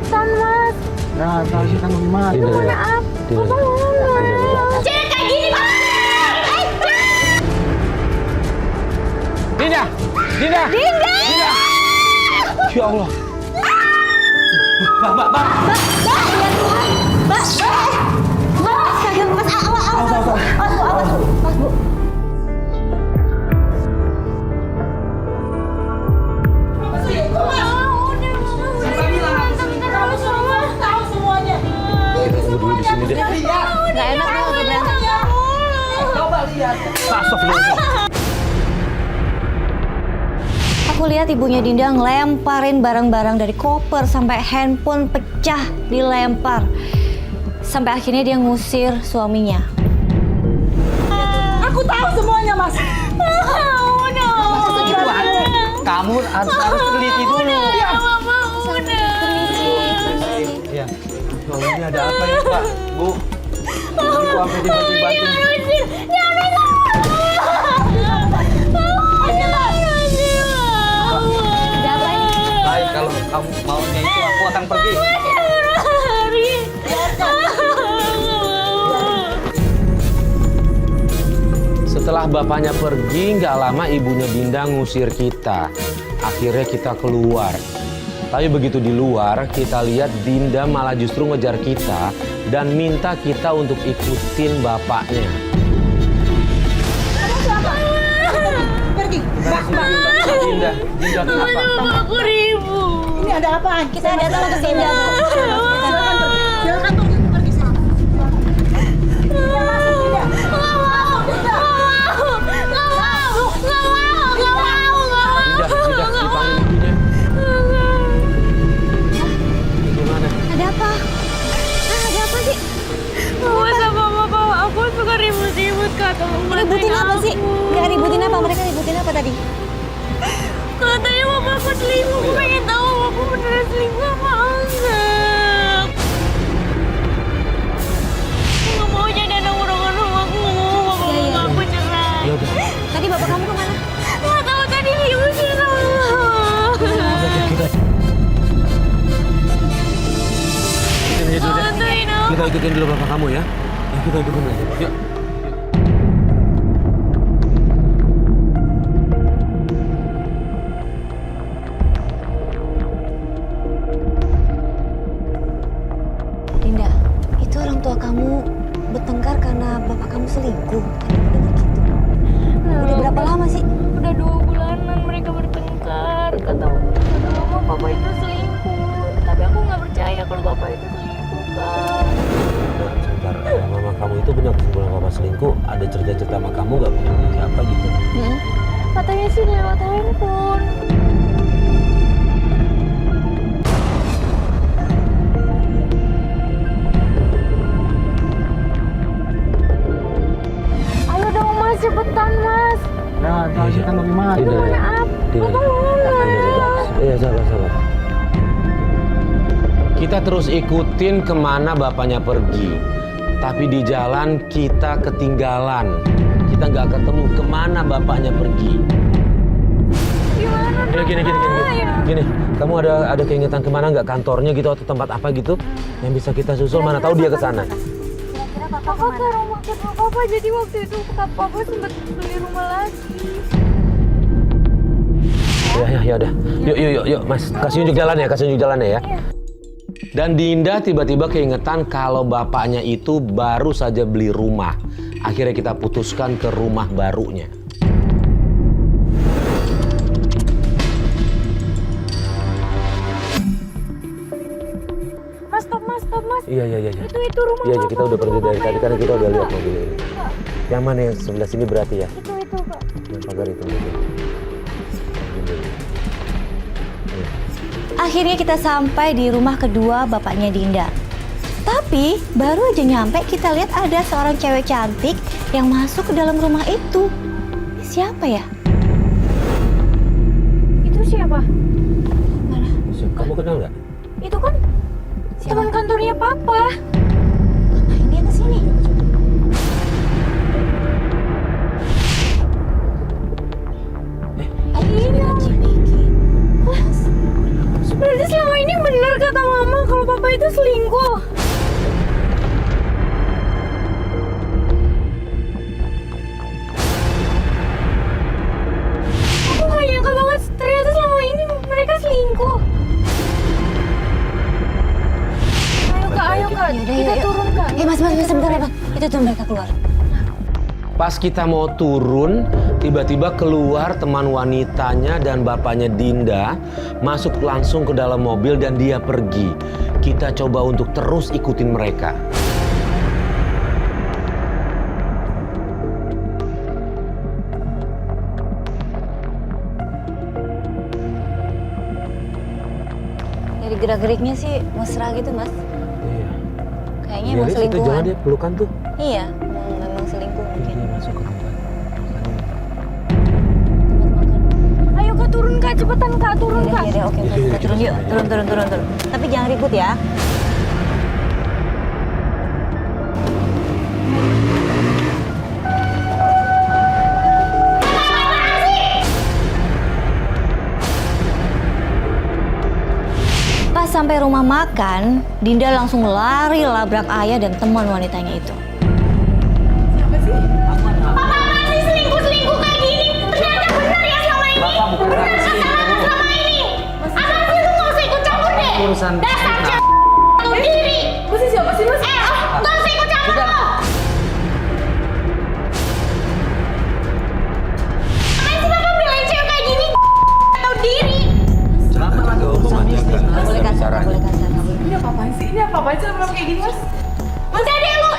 cepetan, Mas. Nah, tahu sih kan gimana? Semuanya apa? Jangan kayak gini, Mas. Dinda! Dinda! Dinda! Dinda! Ya Allah. Mbak. Mbak, Mas, awas, Bu. Kita tunggu dulu di sini deh. Nggak enak nih lagi berantem. Coba lihat. Aku lihat ibunya Dinda ngelemparin barang-barang dari koper sampai handphone pecah dilempar. Sampai akhirnya dia ngusir suaminya. Aku tahu semuanya, Mas. Kamu harus teliti dulu. Ya. Kalau ini ada apa ya, Pak? Bu. Ibu sampai dibanting-banting. Baik, kalau kamu maunya itu aku akan pergi. Setelah bapaknya pergi, nggak lama ibunya Dinda ngusir kita. Akhirnya kita keluar. Tapi begitu di luar, kita lihat Dinda malah justru ngejar kita dan minta kita untuk ikutin bapaknya. Pergi. Dinda kenapa? Aku ribu. Ini ada apaan? Kita datang untuk Dinda. Silakan pergi sana. Dinda, dipanggil ibunya. Gimana? Ada apa? Ada apa sih? Mama sama papa aku suka ribut-ribut Kak, tolong bantuin Ributin apa sih? Nggak ributin apa? Mereka ributin apa tadi? Katanya mama aku selingkuh, aku pengen tahu aku beneran selingkuh apa enggak. Aku nggak mau jadi anak orang rumah, aku nggak mau mama Iya. aku cerai. Ya udah. Tadi bapak kamu kemana? Nggak tahu tadi diusir Allah. Bantuin aku. Kita ikutin dulu bapak kamu ya. Kita ikutin aja. Yuk. Dinda, itu orang tua kamu bertengkar karena bapak kamu selingkuh. Tadi aku dengar gitu. Udah berapa lama sih? Udah 2 bulanan mereka bertengkar. Kata mama papa itu selingkuh. Tapi aku nggak percaya kalau bapak itu selingkuh Kak. Sebentar, mama kamu itu punya kesimpulan bapak selingkuh. Ada cerita-cerita sama kamu nggak punya siapa gitu? Katanya sih lewat handphone. Ayo dong Mas, cepetan Mas. Nah, tahu sih kan gimana? Mana apa? Iya, sabar. Kita terus ikutin kemana bapaknya pergi. Tapi di jalan kita ketinggalan. Kita nggak ketemu kemana bapaknya pergi. Gimana dong? Gini, kamu ada keingetan kemana nggak, kantornya gitu atau tempat apa gitu yang bisa kita susul? Mana tahu dia ke sana. Kira-kira bapak Papa kemana? ke rumah kedua papa, jadi waktu itu papa sempat beli rumah lagi. Ya udah. Yuk, Mas. Kasih unjuk jalannya ya. Dan Dinda tiba-tiba keingetan kalau bapaknya itu baru saja beli rumah. Akhirnya kita putuskan ke rumah barunya. Mas, stop mas. Iya. Itu rumah Iya, papa. kita udah pergi dari tadi karena kita udah lihat Kak. mobil ini. Yang mana yang sebelah sini berarti ya? Itu Kak. Yang pagar itu. Akhirnya kita sampai di rumah kedua bapaknya Dinda. Tapi baru aja nyampe kita lihat ada seorang cewek cantik yang masuk ke dalam rumah itu. Ini siapa ya? Itu siapa? Mana? Kamu kenal nggak? Itu kan teman kantornya papa. Ngapain dia kesini? Iya. Berarti selama ini benar kata mama kalau Bapak itu selingkuh. Aku gak nyangka banget ternyata selama ini mereka selingkuh. Ayo kak, kita turun kak. Mas, sebentar ya, Mas. Itu tuh mereka keluar. Pas kita mau turun, tiba-tiba keluar teman wanitanya dan bapaknya Dinda, masuk langsung ke dalam mobil dan dia pergi. Kita coba untuk terus ikutin mereka. Dari gerak-geriknya sih mesra gitu, Mas. Iya. Kayaknya emang selingkuhan. jangan dia pelukan tuh. Iya, memang selingkuh mungkin. Iya, masuk ke tempat makan. Ayo kak turun kak, cepetan kak turun kak. Iya, oke, kita turun yuk. Turun. Tapi jangan ribut ya. Pas sampai rumah makan, Dinda langsung lari labrak ayah dan teman wanitanya itu. Selingkuh kayak gini. Ternyata benar ya selama ini. Bapak bukan lagi selingkuh. Selama ini. Apa sih lu nggak usah ikut campur deh. Urusan Dasar kita. tahu diri. Mas siapa sih mas? Nggak usah ikut campur lo. Ngapain sih bapak belain cewek kayak gini? Tahu diri. Bapak ada urusan bisnis. Nggak boleh kasar, nggak boleh kasar. Ini apa-apaan sih? Ini apa-apaan sih sama kayak gini mas? Udah deh lu.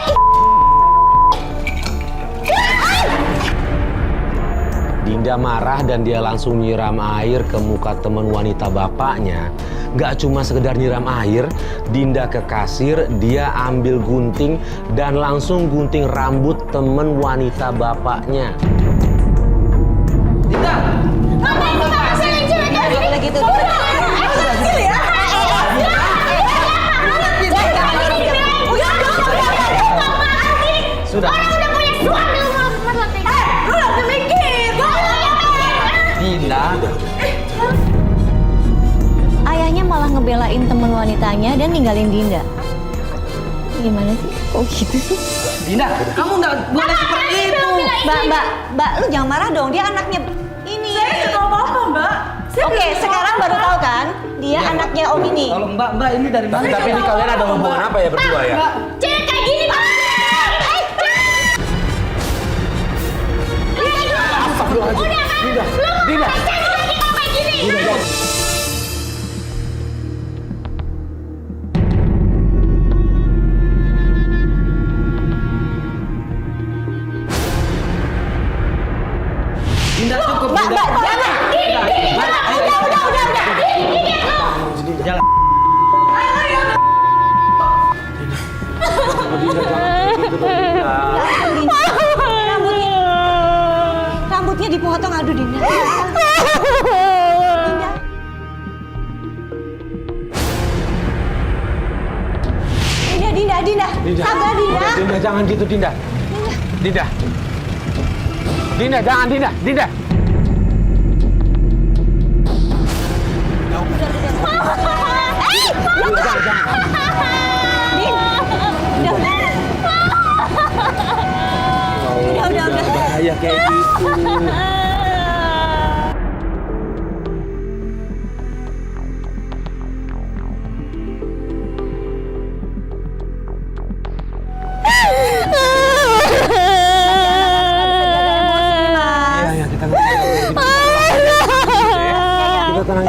Dinda marah dan dia langsung nyiram air ke muka teman wanita bapaknya. Gak cuma sekedar nyiram air, Dinda ke kasir, dia ambil gunting dan langsung gunting rambut teman wanita bapaknya. Ngapain sih bapak belain cewek kayak gini? Boleh gitu. Sudah. Orang udah punya suami lu malah kayak gini. Lu lagi mikir. Dinda. Ayahnya malah ngebelain teman wanitanya dan ninggalin Dinda. Gimana sih? Kok gitu sih? Dinda, kamu nggak boleh seperti itu. Mbak, lu jangan marah dong. Dia anaknya ini. Saya nggak tahu apa-apa mbak. Oke, sekarang baru tahu kan? Dia anaknya Om ini. Kalau Mbak ini dari mana? Tapi ini kalian ada hubungan apa ya berdua ya? Cewek kayak gini pak. Dinda, Dinda. Kayak gini. Dinda cukup. Mbak, Dinda. jangan. Udah. Jalan. Rambutnya dipotong, aduh Dinda. Dinda. Sabar Dinda. Dinda jangan gitu Dinda. Dinda. Dinda jangan Dinda. Dinda. Udah. Bahaya kayak gitu. Iya, kita tenang.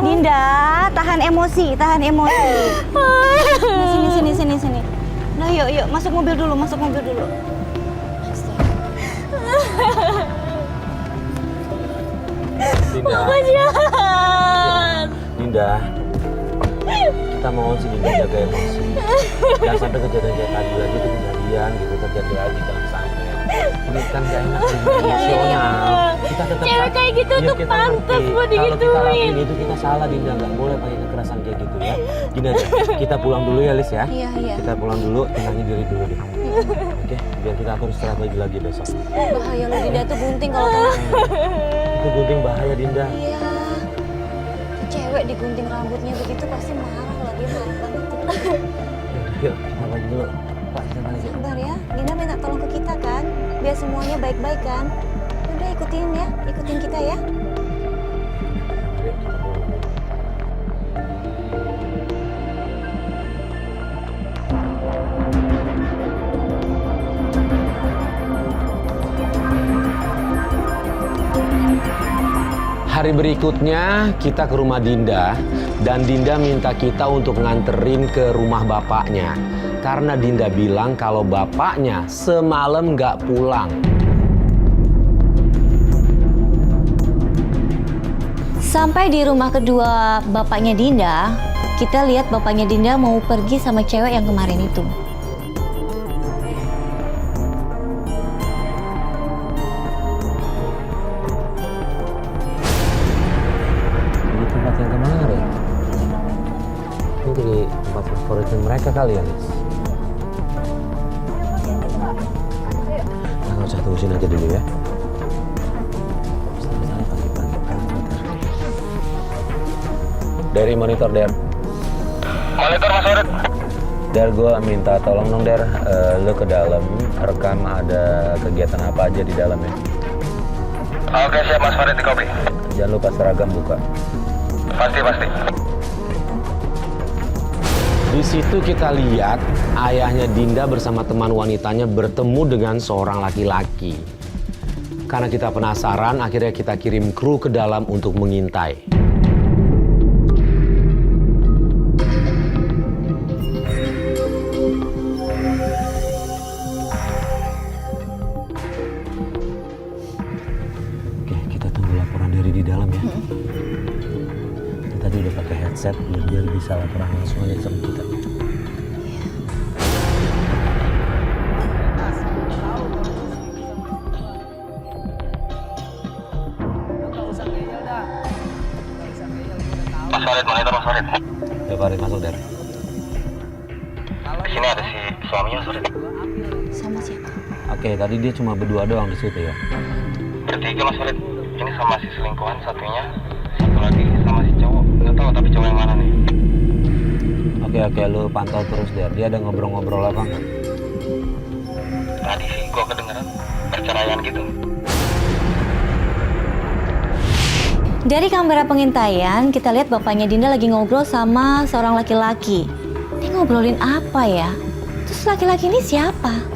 Dinda, tahan emosi. Sini. Nah, yuk, masuk mobil dulu. Dinda. Dinda. Kita mohon sih Dinda jaga emosi. Jangan sampai kejadian kayak tadi lagi itu kejadian gitu terjadi lagi, jangan sampai. Ini kan gak enak emosional. Kita tetap Cewek kayak gitu tuh kita pantas ngerti. buat Kalau kita digituin. lakuin itu kita salah Dinda, nggak boleh pakai kekerasan kayak gitu ya. Gini aja, kita pulang dulu ya Lis ya. Iya. Kita pulang dulu, tenangin diri dulu deh. Oke, biar kita atur strategi lagi besok. Bahaya lo Dinda tuh gunting kalau kena. Itu gunting bahaya Dinda. Iya. Cewek cewek digunting rambutnya begitu pasti marah loh, dia marah banget tuh. Yuk, kita balik dulu. Pak, kita balik. Sabar ya, Dinda minta tolong ke kita kan, biar semuanya baik-baik kan. Udah ikutin ya, ikutin kita ya. Hari berikutnya kita ke rumah Dinda dan Dinda minta kita untuk nganterin ke rumah bapaknya. Karena Dinda bilang kalau bapaknya semalam nggak pulang. Sampai di rumah kedua bapaknya Dinda, kita lihat bapaknya Dinda mau pergi sama cewek yang kemarin itu. Di tempat yang kemarin. Ini jadi tempat favoritnya mereka kali ya, Nis? Nah, nggak usah tunggu sini aja dulu ya. Dari monitor, Der. Monitor Mas Farid. Der, gue minta tolong dong, Der. Lu ke dalam, rekam ada kegiatan apa aja di dalam ya. Oke, siap Mas Farid, di copy. Jangan lupa seragam buka. Pasti. Di situ kita lihat ayahnya Dinda bersama teman wanitanya bertemu dengan seorang laki-laki. Karena kita penasaran, akhirnya kita kirim kru ke dalam untuk mengintai. Oke, kita tunggu laporan dari di dalam ya. Kita tadi udah pakai headset biar dia bisa laporan langsung aja sama kita. Mas Farid, monitor Mas Farid. Ya, Farid masuk, Der. Di sini ada si suaminya Mas Farid. Sama siapa? Oke, tadi dia cuma berdua doang di situ ya. Bertiga Mas Farid. Ini sama si selingkuhan satunya, satu lagi sama si cowok. Nggak tahu tapi cowok yang mana nih. Oke, lu pantau terus, Der. Dia ada ngobrol-ngobrol apa nggak? Tadi sih gua kedengeran perceraian gitu. Dari kamera pengintaian, kita lihat bapaknya Dinda lagi ngobrol sama seorang laki-laki. Ini ngobrolin apa ya? Terus laki-laki ini siapa?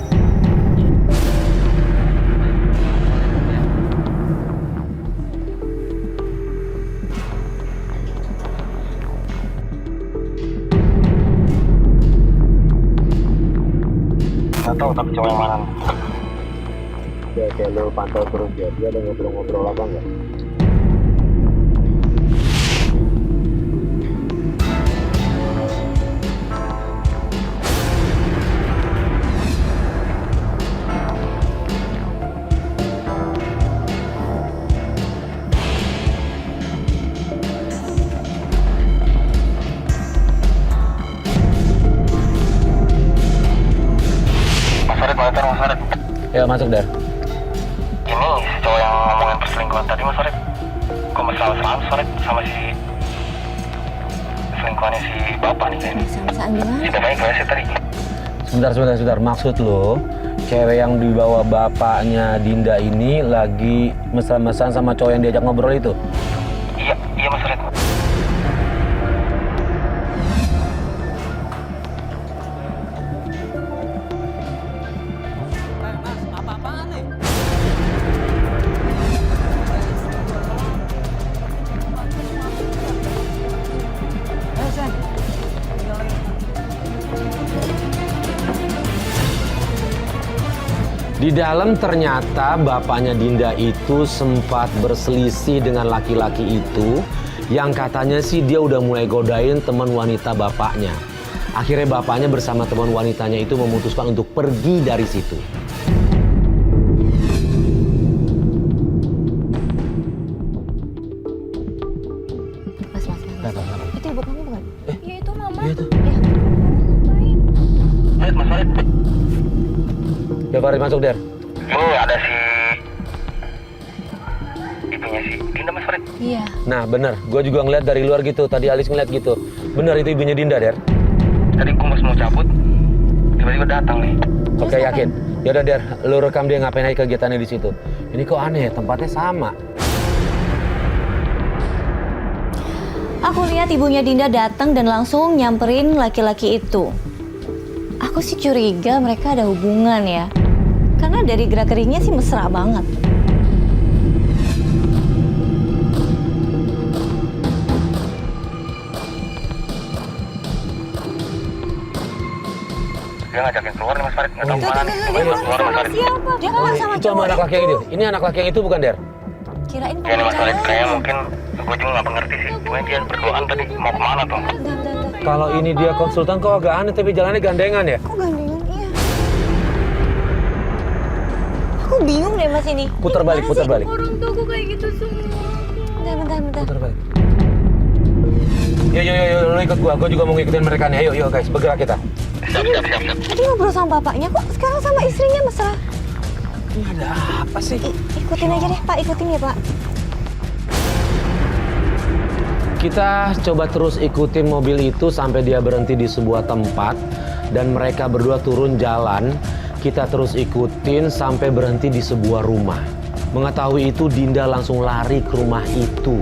Nggak tahu tapi cowok yang mana nih. Oke, lu pantau terus, ya. Dia ada ngobrol-ngobrol apa nggak? Mas Farid, monitor Mas Farid. Ya, masuk, Der. Ini si cowok yang ngomongin perselingkuhan tadi Mas Farid. Kok mesra-mesraan Mas Farid sama si selingkuhannya si bapak nih kayaknya. Sama-sama gimana? Si bapaknya kayak sih tadi. Sebentar. Maksud lo, cewek yang dibawa bapaknya Dinda ini lagi mesra-mesraan sama cowok yang diajak ngobrol itu? Iya Mas Farid. Di dalam ternyata bapaknya Dinda itu sempat berselisih dengan laki-laki itu yang katanya sih dia udah mulai godain teman wanita bapaknya. Akhirnya bapaknya bersama teman wanitanya itu memutuskan untuk pergi dari situ. Mas. Itu ibu kamu bukan? Ya itu mama. Iya tuh. Ya. Ngapain? Farid, Mas Farid. Ya, Farid masuk, Der. Ini ada si ibunya si Dinda Mas Farid? Iya. Nah bener, gue juga ngeliat dari luar gitu. Tadi Alis ngeliat gitu. Bener itu ibunya Dinda, Der. Tadi gue pas mau cabut, tiba-tiba datang nih. Oke, yakin? Yaudah, Der, lu rekam dia ngapain aja kegiatannya di situ. Ini kok aneh ya, tempatnya sama. Aku lihat ibunya Dinda datang dan langsung nyamperin laki-laki itu. Aku sih curiga mereka ada hubungan ya. Karena dari gerak-geriknya sih mesra banget. Dia ngajakin keluar nih Mas Farid, nggak tahu kemana nih. Dia Coba keluar keluar Mas sama Farid. siapa? Dia keluar sama Itu sama anak laki yang itu. Ini anak laki yang itu bukan, Der? Kirain Ya nih Mas Farid, pacaran. kayaknya mungkin gue juga nggak mengerti sih. Cuma dia berduaan tadi mau kemana tuh? Bentar. Kalau ini dia konsultan kok agak aneh, tapi jalannya gandengan ya? Kok gandengan? Iya. Aku bingung deh mas ini. Putar balik, putar balik. Orang tuaku kayak gitu semua. Bentar. Putar balik. Yuk, lu ikut gua juga mau ngikutin mereka nih. Ayo guys, bergerak kita. Siap. Tadi ngobrol sama bapaknya, kok sekarang sama istrinya mesra? Ini ada apa sih? Ikutin aja deh pak, ikutin ya pak. Kita coba terus ikutin mobil itu sampai dia berhenti di sebuah tempat dan mereka berdua turun jalan. Kita terus ikutin sampai berhenti di sebuah rumah. Mengetahui itu, Dinda langsung lari ke rumah itu.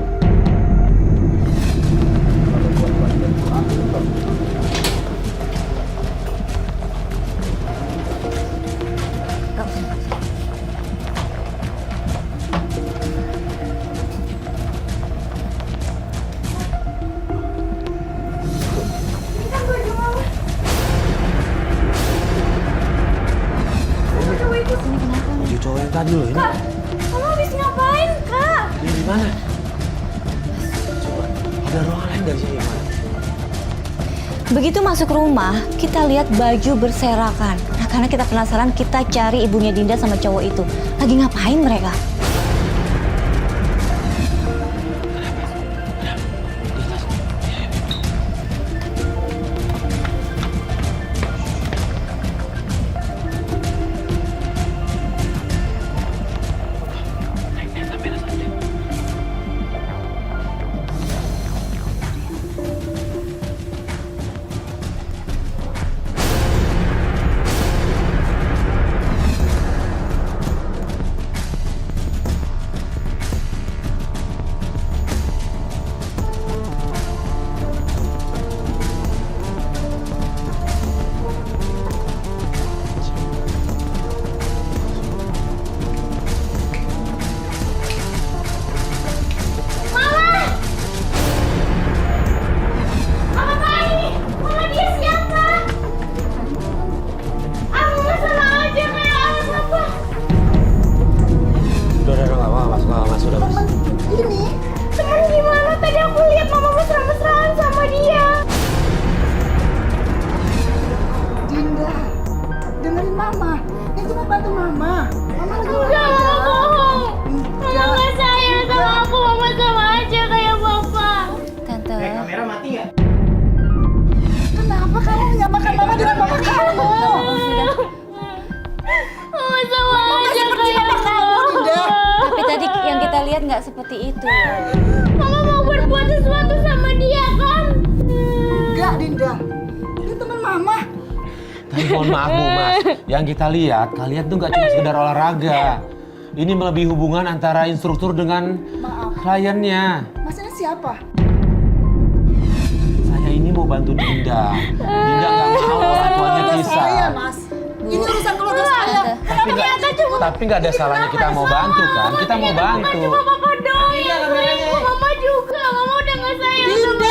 Baju cowok yang tadi loh ini. Kamu habis ngapain, Kak? Ini di mana? Coba ada ruangan lain dari sini. Begitu masuk rumah, kita lihat baju berserakan. Nah karena kita penasaran, kita cari ibunya Dinda sama cowok itu. Lagi ngapain mereka? Udah mas. Temen gimana? Tadi aku lihat mama mesra-mesraan sama dia. Dinda, dengerin mama. Dia cuma bantu mama. Mama lagi Enggak, mama bohong. Mama nggak sayang sama aku. Mama sama aja kayak bapak. Tante, Kamera mati nggak? Kenapa kamu menyamakan mama dengan mama kamu? Mama sama aja seperti kayak mama kamu, Dinda. tapi tadi yang kita lihat nggak seperti itu. Mama mau berbuat sesuatu sama dia kan? Enggak, Dinda. Ini teman mama. Tapi mohon maaf Bu Mas, yang kita lihat kalian tuh nggak cuma sekedar olahraga. Ini melebihi hubungan antara instruktur dengan kliennya. Mas ini siapa? Saya ini mau bantu Dinda. Dinda nggak mau orang tuanya pisah. Saya, Mas. Ini urusan keluarga saya. Tapi nggak ada salahnya kita mau bantu kan? Kita mau bantu. Papa doang yang selingkuh. Mama juga. Mama udah nggak sayang sama